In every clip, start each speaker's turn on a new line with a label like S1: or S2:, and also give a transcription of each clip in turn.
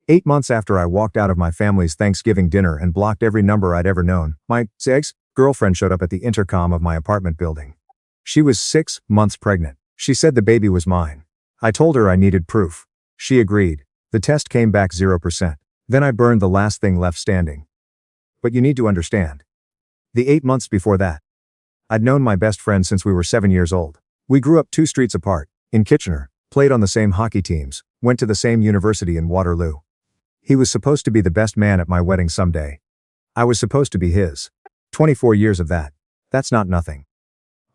S1: 8 months after I walked out of my family's Thanksgiving dinner and blocked every number I'd ever known, my ex-girlfriend showed up at the intercom of my apartment building. She was 6 months pregnant. She said the baby was mine. I told her I needed proof. She agreed. The test came back 0%. Then I burned the last thing left standing. But you need to understand. The 8 months before that, I'd known my best friend since we were 7 years old. We grew up 2 streets apart, in Kitchener, played on the same hockey teams, went to the same university in Waterloo. He was supposed to be the best man at my wedding someday. I was supposed to be his. 24 years of that. That's not nothing.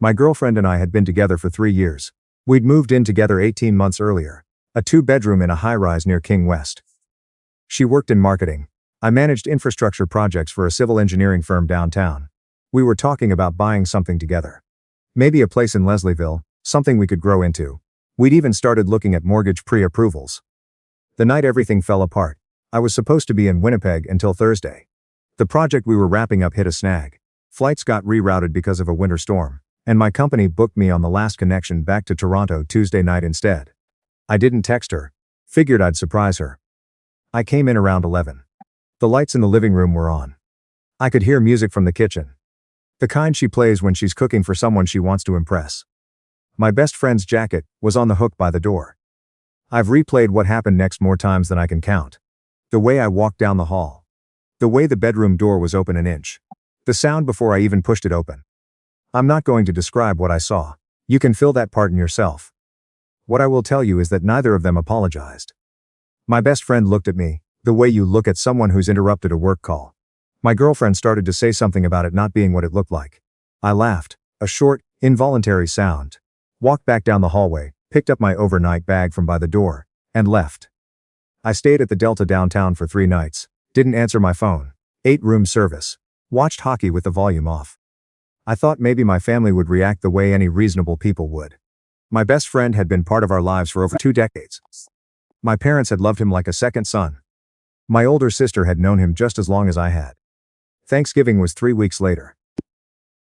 S1: My girlfriend and I had been together for 3 years. We'd moved in together 18 months earlier. A 2-bedroom in a high-rise near King West. She worked in marketing. I managed infrastructure projects for a civil engineering firm downtown. We were talking about buying something together. Maybe a place in Leslieville, something we could grow into. We'd even started looking at mortgage pre-approvals. The night everything fell apart, I was supposed to be in Winnipeg until Thursday. The project we were wrapping up hit a snag. Flights got rerouted because of a winter storm, and my company booked me on the last connection back to Toronto Tuesday night instead. I didn't text her. Figured I'd surprise her. I came in around 11. The lights in the living room were on. I could hear music from the kitchen. The kind she plays when she's cooking for someone she wants to impress. My best friend's jacket was on the hook by the door. I've replayed what happened next more times than I can count. The way I walked down the hall. The way the bedroom door was open an inch. The sound before I even pushed it open. I'm not going to describe what I saw. You can fill that part in yourself. What I will tell you is that neither of them apologized. My best friend looked at me, the way you look at someone who's interrupted a work call. My girlfriend started to say something about it not being what it looked like. I laughed, a short, involuntary sound. Walked back down the hallway, picked up my overnight bag from by the door, and left. I stayed at the Delta downtown for 3 nights, didn't answer my phone, ate room service, watched hockey with the volume off. I thought maybe my family would react the way any reasonable people would. My best friend had been part of our lives for over 2 decades. My parents had loved him like a second son. My older sister had known him just as long as I had. Thanksgiving was 3 weeks later.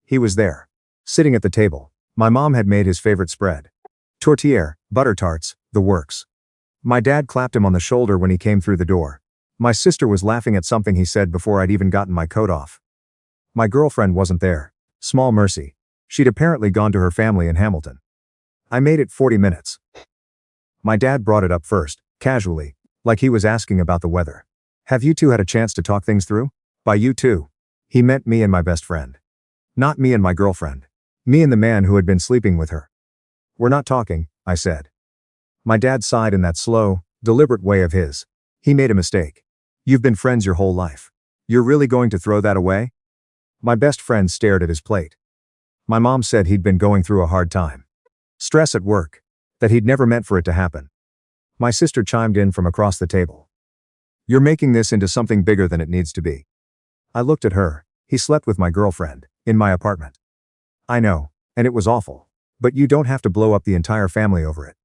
S1: He was there, sitting at the table. My mom had made his favorite spread. Tortilla, butter tarts, the works. My dad clapped him on the shoulder when he came through the door. My sister was laughing at something he said before I'd even gotten my coat off. My girlfriend wasn't there. Small mercy. She'd apparently gone to her family in Hamilton. I made it 40 minutes. My dad brought it up first, casually, like he was asking about the weather. Have you two had a chance to talk things through? By you two, he meant me and my best friend. Not me and my girlfriend. Me and the man who had been sleeping with her. We're not talking, I said. My dad sighed in that slow, deliberate way of his. He made a mistake. You've been friends your whole life. You're really going to throw that away? My best friend stared at his plate. My mom said he'd been going through a hard time. Stress at work. That he'd never meant for it to happen. My sister chimed in from across the table. You're making this into something bigger than it needs to be. I looked at her. He slept with my girlfriend, in my apartment. I know, and it was awful. But you don't have to blow up the entire family over it.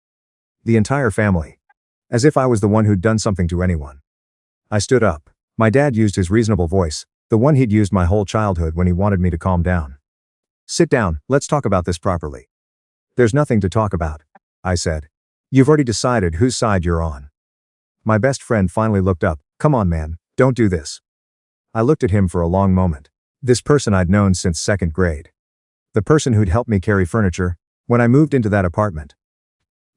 S1: The entire family. As if I was the one who'd done something to anyone. I stood up. My dad used his reasonable voice, the one he'd used my whole childhood when he wanted me to calm down. Sit down, let's talk about this properly. There's nothing to talk about, I said. You've already decided whose side you're on. My best friend finally looked up. Come on, man, don't do this. I looked at him for a long moment. This person I'd known since 2nd grade. The person who'd helped me carry furniture when I moved into that apartment.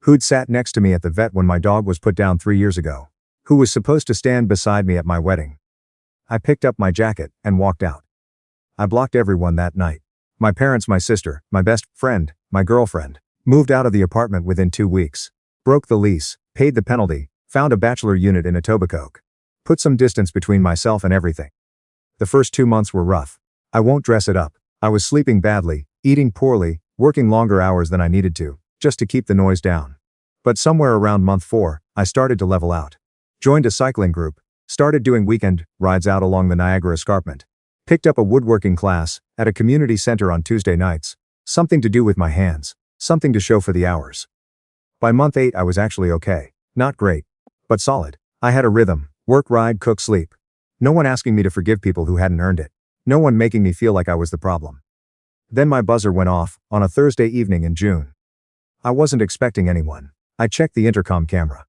S1: Who'd sat next to me at the vet when my dog was put down 3 years ago. Who was supposed to stand beside me at my wedding. I picked up my jacket and walked out. I blocked everyone that night. My parents, my sister, my best friend, my girlfriend. Moved out of the apartment within 2 weeks. Broke the lease, paid the penalty, found a bachelor unit in Etobicoke. Put some distance between myself and everything. The first 2 months were rough. I won't dress it up. I was sleeping badly, eating poorly, working longer hours than I needed to, just to keep the noise down. But somewhere around month 4, I started to level out. Joined a cycling group, started doing weekend rides out along the Niagara Escarpment. Picked up a woodworking class at a community center on Tuesday nights. Something to do with my hands, something to show for the hours. By month 8 I was actually okay. Not great, but solid. I had a rhythm, work, ride, cook, sleep. No one asking me to forgive people who hadn't earned it. No one making me feel like I was the problem. Then my buzzer went off, on a Thursday evening in June. I wasn't expecting anyone. I checked the intercom camera.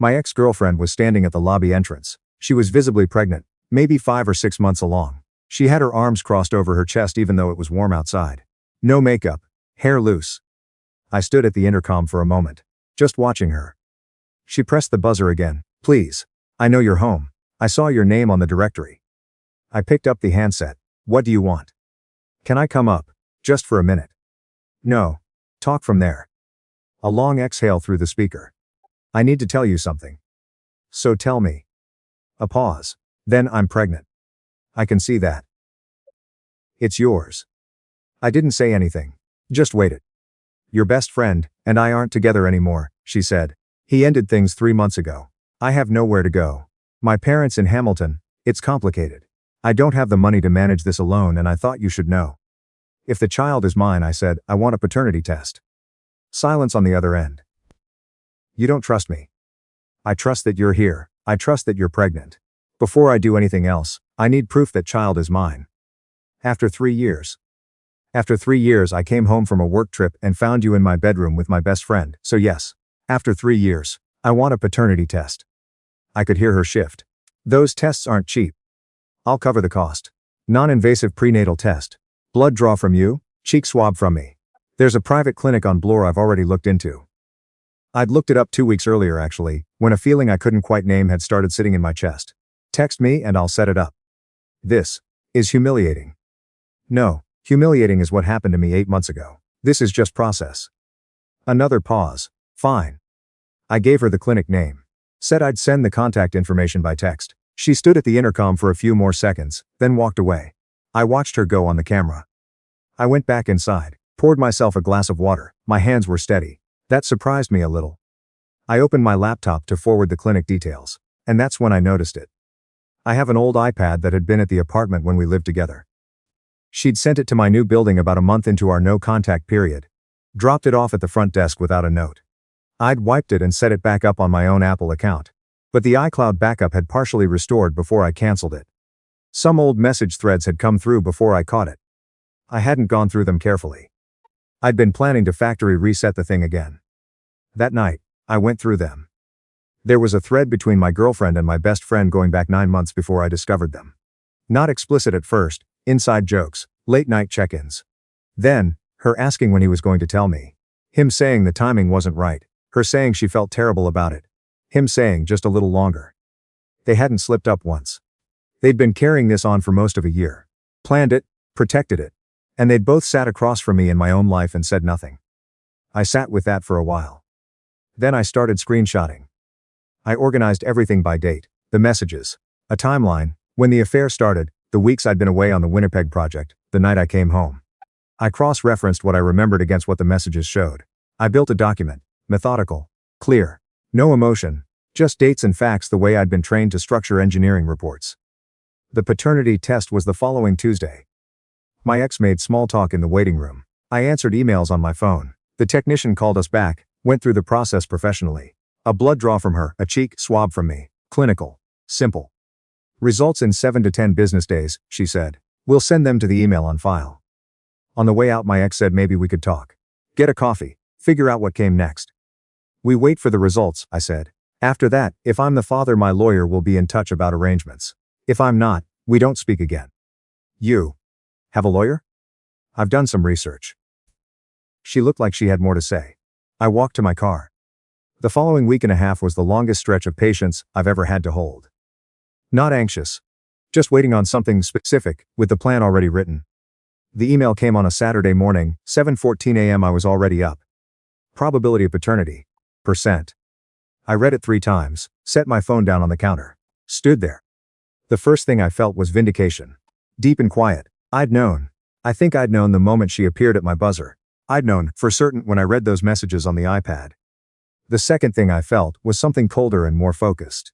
S1: My ex-girlfriend was standing at the lobby entrance. She was visibly pregnant, maybe 5 or 6 months along. She had her arms crossed over her chest even though it was warm outside. No makeup, hair loose. I stood at the intercom for a moment, just watching her. She pressed the buzzer again. Please. I know you're home. I saw your name on the directory. I picked up the handset. What do you want? Can I come up? Just for a minute. No. Talk from there. A long exhale through the speaker. I need to tell you something. So tell me. A pause. Then I'm pregnant. I can see that. It's yours. I didn't say anything. Just waited. Your best friend and I aren't together anymore, she said. He ended things 3 months ago. I have nowhere to go. My parents in Hamilton, it's complicated. I don't have the money to manage this alone and I thought you should know. If the child is mine, I said, I want a paternity test. Silence on the other end. You don't trust me. I trust that you're here. I trust that you're pregnant. Before I do anything else, I need proof that child is mine. After 3 years. After 3 years I came home from a work trip and found you in my bedroom with my best friend, so yes. After 3 years, I want a paternity test. I could hear her shift. Those tests aren't cheap. I'll cover the cost. Non-invasive prenatal test. Blood draw from you, cheek swab from me. There's a private clinic on Bloor I've already looked into. I'd looked it up 2 weeks earlier actually, when a feeling I couldn't quite name had started sitting in my chest. Text me and I'll set it up. This is humiliating. No, humiliating is what happened to me 8 months ago. This is just process. Another pause. Fine. I gave her the clinic name. Said I'd send the contact information by text. She stood at the intercom for a few more seconds, then walked away. I watched her go on the camera. I went back inside, poured myself a glass of water. My hands were steady. That surprised me a little. I opened my laptop to forward the clinic details, and that's when I noticed it. I have an old iPad that had been at the apartment when we lived together. She'd sent it to my new building about a month into our no-contact period. Dropped it off at the front desk without a note. I'd wiped it and set it back up on my own Apple account. But the iCloud backup had partially restored before I canceled it. Some old message threads had come through before I caught it. I hadn't gone through them carefully. I'd been planning to factory reset the thing again. That night, I went through them. There was a thread between my girlfriend and my best friend going back 9 months before I discovered them. Not explicit at first, inside jokes, late night check-ins. Then, her asking when he was going to tell me. Him saying the timing wasn't right. Her saying she felt terrible about it. Him saying just a little longer. They hadn't slipped up once. They'd been carrying this on for most of a year. Planned it, protected it. And they'd both sat across from me in my own life and said nothing. I sat with that for a while. Then I started screenshotting. I organized everything by date, the messages, a timeline, when the affair started, the weeks I'd been away on the Winnipeg project, the night I came home. I cross-referenced what I remembered against what the messages showed. I built a document, methodical, clear, no emotion, just dates and facts the way I'd been trained to structure engineering reports. The paternity test was the following Tuesday. My ex made small talk in the waiting room. I answered emails on my phone. The technician called us back, went through the process professionally. A blood draw from her, a cheek swab from me. Clinical. Simple. Results in 7 to 10 business days, she said. We'll send them to the email on file. On the way out my ex said maybe we could talk. Get a coffee. Figure out what came next. We wait for the results, I said. After that, if I'm the father my lawyer will be in touch about arrangements. If I'm not, we don't speak again. You have a lawyer? I've done some research. She looked like she had more to say. I walked to my car. The following week and a half was the longest stretch of patience I've ever had to hold. Not anxious. Just waiting on something specific, with the plan already written. The email came on a Saturday morning, 7:14 a.m. I was already up. Probability of paternity. %. I read it 3 times, set my phone down on the counter. Stood there. The first thing I felt was vindication. Deep and quiet. I'd known. I think I'd known the moment she appeared at my buzzer. I'd known, for certain, when I read those messages on the iPad. The second thing I felt was something colder and more focused.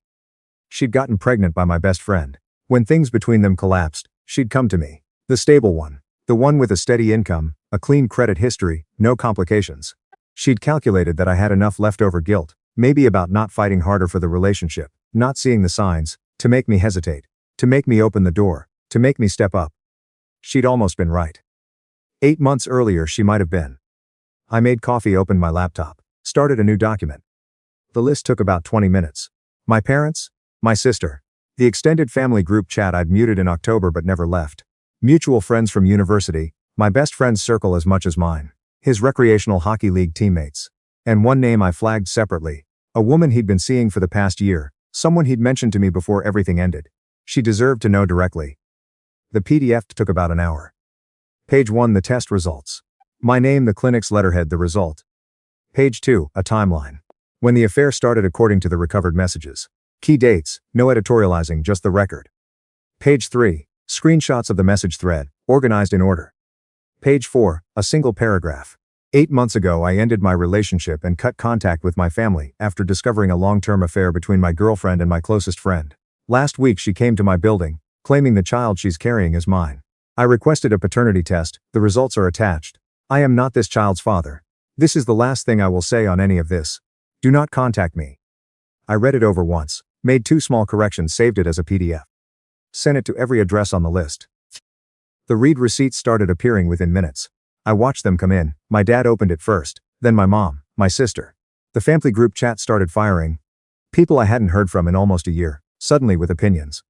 S1: She'd gotten pregnant by my best friend. When things between them collapsed, she'd come to me. The stable one. The one with a steady income, a clean credit history, no complications. She'd calculated that I had enough leftover guilt, maybe about not fighting harder for the relationship, not seeing the signs, to make me hesitate, to make me open the door, to make me step up. She'd almost been right. 8 months earlier she might have been. I made coffee, opened my laptop, started a new document. The list took about 20 minutes. My parents, my sister, the extended family group chat I'd muted in October but never left, mutual friends from university, my best friend's circle as much as mine, his recreational hockey league teammates, and one name I flagged separately, a woman he'd been seeing for the past year, someone he'd mentioned to me before everything ended. She deserved to know directly. The PDF took about an hour. Page 1, the test results. My name, the clinic's letterhead, the result. Page 2, a timeline. When the affair started according to the recovered messages. Key dates, no editorializing, just the record. Page 3, screenshots of the message thread, organized in order. Page 4, a single paragraph. 8 months ago I ended my relationship and cut contact with my family after discovering a long-term affair between my girlfriend and my closest friend. Last week she came to my building, claiming the child she's carrying is mine. I requested a paternity test, the results are attached. I am not this child's father. This is the last thing I will say on any of this. Do not contact me. I read it over once, made 2 small corrections, saved it as a PDF. Sent it to every address on the list. The read receipts started appearing within minutes. I watched them come in. My dad opened it first, then my mom, my sister. The family group chat started firing. People I hadn't heard from in almost a year, suddenly with opinions.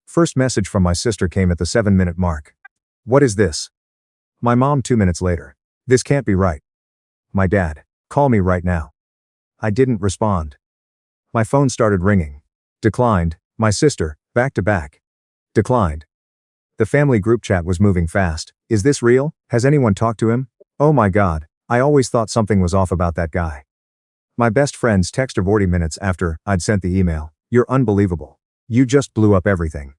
S1: First message from my sister came at the 7-minute mark. What is this? My mom 2 minutes later. This can't be right. My dad, call me right now. I didn't respond. My phone started ringing. Declined. My sister, back to back. Declined. The family group chat was moving fast. Is this real? Has anyone talked to him? Oh my God, I always thought something was off about that guy. My best friend's text of 40 minutes after I'd sent the email. You're unbelievable. You just blew up everything.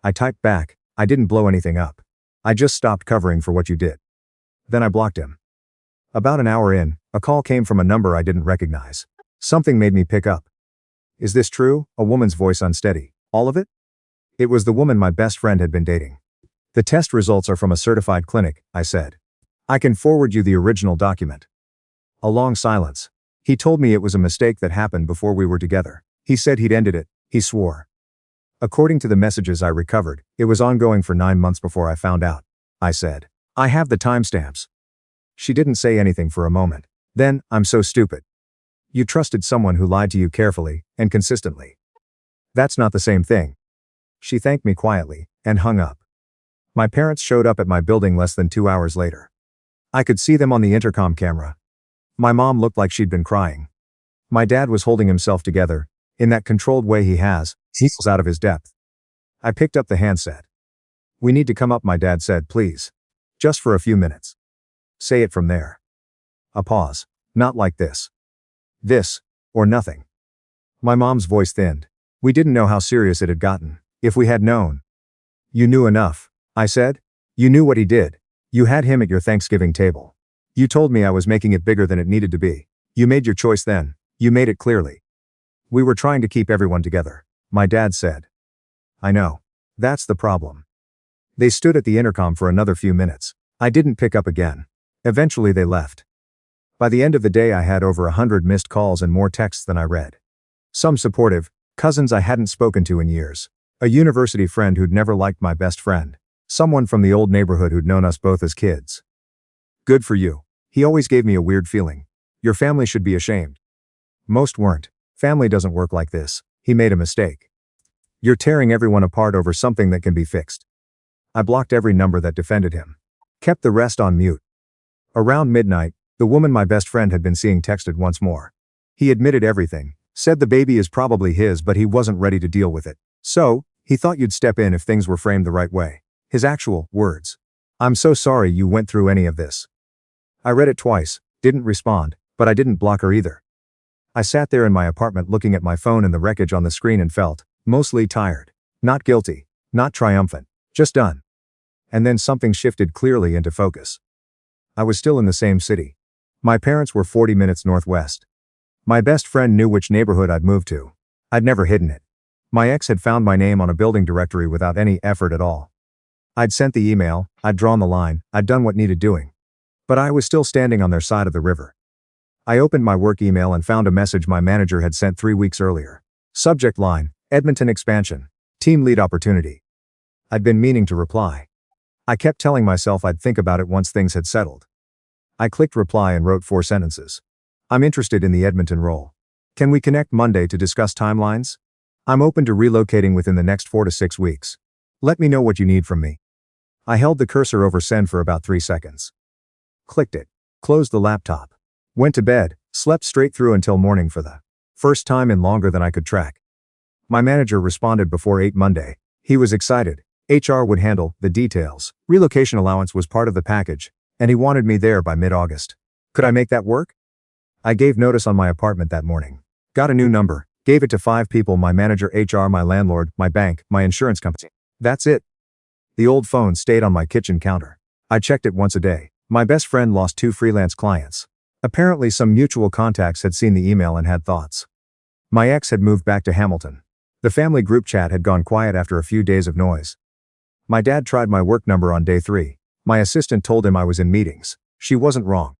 S1: I typed back, I didn't blow anything up. I just stopped covering for what you did. Then I blocked him. About an hour in, a call came from a number I didn't recognize. Something made me pick up. Is this true? A woman's voice unsteady. All of it? It was the woman my best friend had been dating. The test results are from a certified clinic, I said. I can forward you the original document. A long silence. He told me it was a mistake that happened before we were together. He said he'd ended it, he swore. According to the messages I recovered, it was ongoing for 9 months before I found out. I said. I have the timestamps. She didn't say anything for a moment. Then, I'm so stupid. You trusted someone who lied to you carefully and consistently. That's not the same thing. She thanked me quietly and hung up. My parents showed up at my building less than 2 hours later. I could see them on the intercom camera. My mom looked like she'd been crying. My dad was holding himself together, in that controlled way he has, he's out of his depth. I picked up the handset. We need to come up, my dad said, please. Just for a few minutes. Say it from there. A pause. Not like this. This, or nothing. My mom's voice thinned. We didn't know how serious it had gotten. If we had known. You knew enough, I said. You knew what he did. You had him at your Thanksgiving table. You told me I was making it bigger than it needed to be. You made your choice then. You made it clearly. We were trying to keep everyone together, my dad said. I know. That's the problem. They stood at the intercom for another few minutes. I didn't pick up again. Eventually they left. By the end of the day I had over 100 missed calls and more texts than I read. Some supportive, cousins I hadn't spoken to in years. A university friend who'd never liked my best friend. Someone from the old neighborhood who'd known us both as kids. Good for you. He always gave me a weird feeling. Your family should be ashamed. Most weren't. Family doesn't work like this. He made a mistake. You're tearing everyone apart over something that can be fixed. I blocked every number that defended him. Kept the rest on mute. Around midnight, the woman my best friend had been seeing texted once more. He admitted everything, said the baby is probably his but he wasn't ready to deal with it. So, he thought you'd step in if things were framed the right way. His actual words. I'm so sorry you went through any of this. I read it twice, didn't respond, but I didn't block her either. I sat there in my apartment looking at my phone and the wreckage on the screen and felt, mostly tired. Not guilty, not triumphant, just done. And then something shifted clearly into focus. I was still in the same city. My parents were 40 minutes northwest. My best friend knew which neighborhood I'd moved to. I'd never hidden it. My ex had found my name on a building directory without any effort at all. I'd sent the email, I'd drawn the line, I'd done what needed doing. But I was still standing on their side of the river. I opened my work email and found a message my manager had sent 3 weeks earlier. Subject line, Edmonton expansion. Team lead opportunity. I'd been meaning to reply. I kept telling myself I'd think about it once things had settled. I clicked reply and wrote 4 sentences. I'm interested in the Edmonton role. Can we connect Monday to discuss timelines? I'm open to relocating within the next 4 to 6 weeks. Let me know what you need from me. I held the cursor over send for about 3 seconds. Clicked it. Closed the laptop. Went to bed, slept straight through until morning for the first time in longer than I could track. My manager responded before 8 Monday. He was excited. HR would handle the details. Relocation allowance was part of the package, and he wanted me there by mid-August. Could I make that work? I gave notice on my apartment that morning. Got a new number, gave it to 5 people: my manager, HR, my landlord, my bank, my insurance company. That's it. The old phone stayed on my kitchen counter. I checked it once a day. My best friend lost 2 freelance clients. Apparently some mutual contacts had seen the email and had thoughts. My ex had moved back to Hamilton. The family group chat had gone quiet after a few days of noise. My dad tried my work number on day 3. My assistant told him I was in meetings. She wasn't wrong.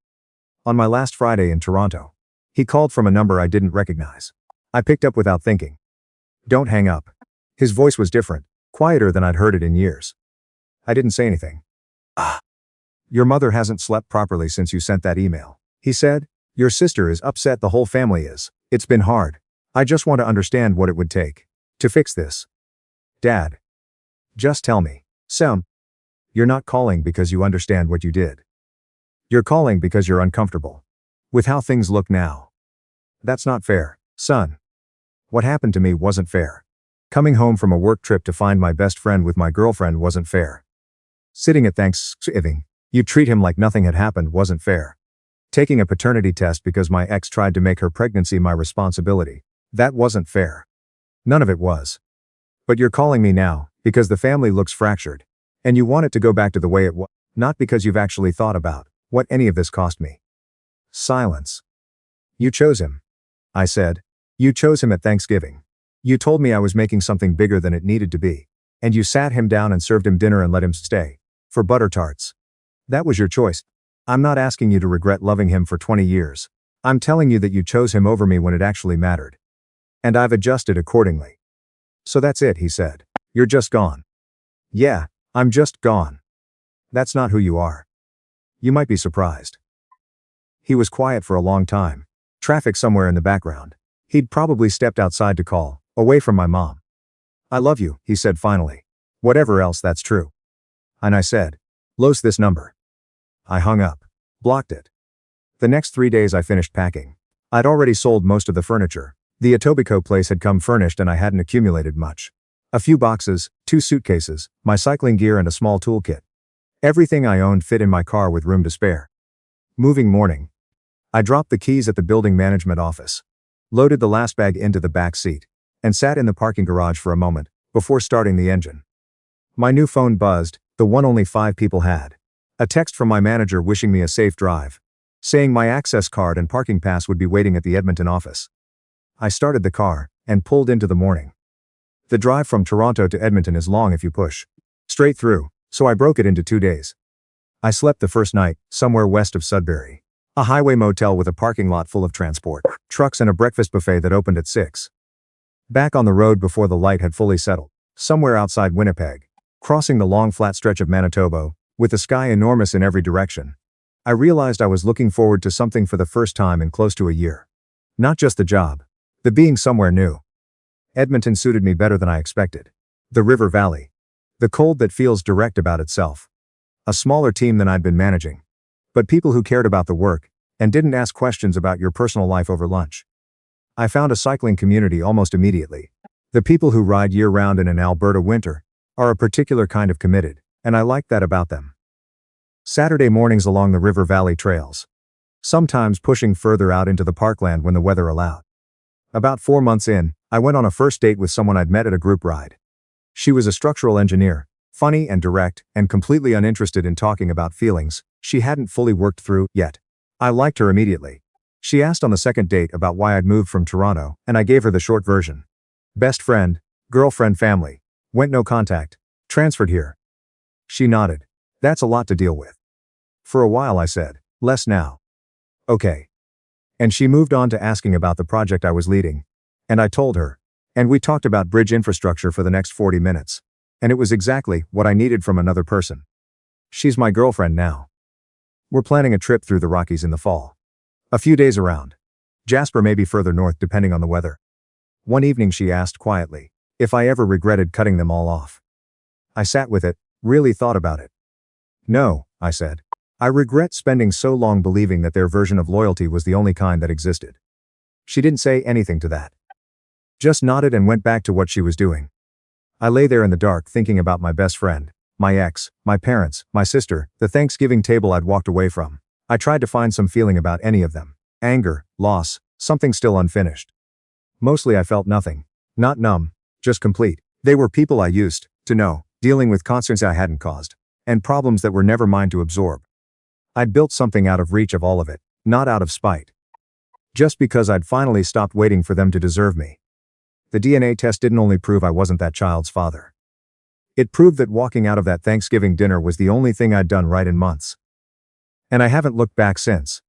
S1: On my last Friday in Toronto, he called from a number I didn't recognize. I picked up without thinking. Don't hang up. His voice was different, quieter than I'd heard it in years. I didn't say anything. Your mother hasn't slept properly since you sent that email, he said. Your sister is upset, the whole family is. It's been hard. I just want to understand what it would take to fix this. Dad. Just tell me. Sam. You're not calling because you understand what you did. You're calling because you're uncomfortable with how things look now. That's not fair, son. What happened to me wasn't fair. Coming home from a work trip to find my best friend with my girlfriend wasn't fair. Sitting at Thanksgiving, you treat him like nothing had happened wasn't fair. Taking a paternity test because my ex tried to make her pregnancy my responsibility, that wasn't fair. None of it was. But you're calling me now because the family looks fractured, and you want it to go back to the way it was, not because you've actually thought about what any of this cost me. Silence. You chose him. I said. You chose him at Thanksgiving. You told me I was making something bigger than it needed to be, and you sat him down and served him dinner and let him stay for butter tarts. That was your choice. I'm not asking you to regret loving him for 20 years. I'm telling you that you chose him over me when it actually mattered. And I've adjusted accordingly. So that's it, he said. You're just gone. Yeah, I'm just gone. That's not who you are. You might be surprised. He was quiet for a long time. Traffic somewhere in the background. He'd probably stepped outside to call, away from my mom. I love you, he said finally. Whatever else, that's true. And I said, "Los this number." I hung up. Blocked it. The next 3 days I finished packing. I'd already sold most of the furniture. The Etobicoke place had come furnished and I hadn't accumulated much. A few boxes, 2 suitcases, my cycling gear and a small toolkit. Everything I owned fit in my car with room to spare. Moving morning. I dropped the keys at the building management office. Loaded the last bag into the back seat. And sat in the parking garage for a moment, before starting the engine. My new phone buzzed, the one only 5 people had. A text from my manager wishing me a safe drive. Saying my access card and parking pass would be waiting at the Edmonton office. I started the car, and pulled into the morning. The drive from Toronto to Edmonton is long if you push straight through, so I broke it into 2 days. I slept the first night, somewhere west of Sudbury. A highway motel with a parking lot full of transport trucks and a breakfast buffet that opened at 6. Back on the road before the light had fully settled, somewhere outside Winnipeg, crossing the long flat stretch of Manitoba, with the sky enormous in every direction. I realized I was looking forward to something for the first time in close to a year. Not just the job. The being somewhere new. Edmonton suited me better than I expected. The River Valley. The cold that feels direct about itself. A smaller team than I'd been managing. But people who cared about the work, and didn't ask questions about your personal life over lunch. I found a cycling community almost immediately. The people who ride year-round in an Alberta winter are a particular kind of committed, and I liked that about them. Saturday mornings along the River Valley trails. Sometimes pushing further out into the parkland when the weather allowed. About 4 months in, I went on a first date with someone I'd met at a group ride. She was a structural engineer, funny and direct, and completely uninterested in talking about feelings she hadn't fully worked through yet. I liked her immediately. She asked on the second date about why I'd moved from Toronto, and I gave her the short version. Best friend, girlfriend, family. Went no contact. Transferred here. She nodded. That's a lot to deal with. For a while I said, less now. Okay. And she moved on to asking about the project I was leading. And I told her. And we talked about bridge infrastructure for the next 40 minutes. And it was exactly what I needed from another person. She's my girlfriend now. We're planning a trip through the Rockies in the fall. A few days around. Jasper may be further north depending on the weather. One evening she asked quietly if I ever regretted cutting them all off. I sat with it, really thought about it. No, I said. I regret spending so long believing that their version of loyalty was the only kind that existed. She didn't say anything to that. Just nodded and went back to what she was doing. I lay there in the dark thinking about my best friend, my ex, my parents, my sister, the Thanksgiving table I'd walked away from. I tried to find some feeling about any of them. Anger, loss, something still unfinished. Mostly I felt nothing. Not numb, just complete. They were people I used to know, dealing with concerns I hadn't caused, and problems that were never mine to absorb. I'd built something out of reach of all of it, not out of spite. Just because I'd finally stopped waiting for them to deserve me. The DNA test didn't only prove I wasn't that child's father. It proved that walking out of that Thanksgiving dinner was the only thing I'd done right in months. And I haven't looked back since.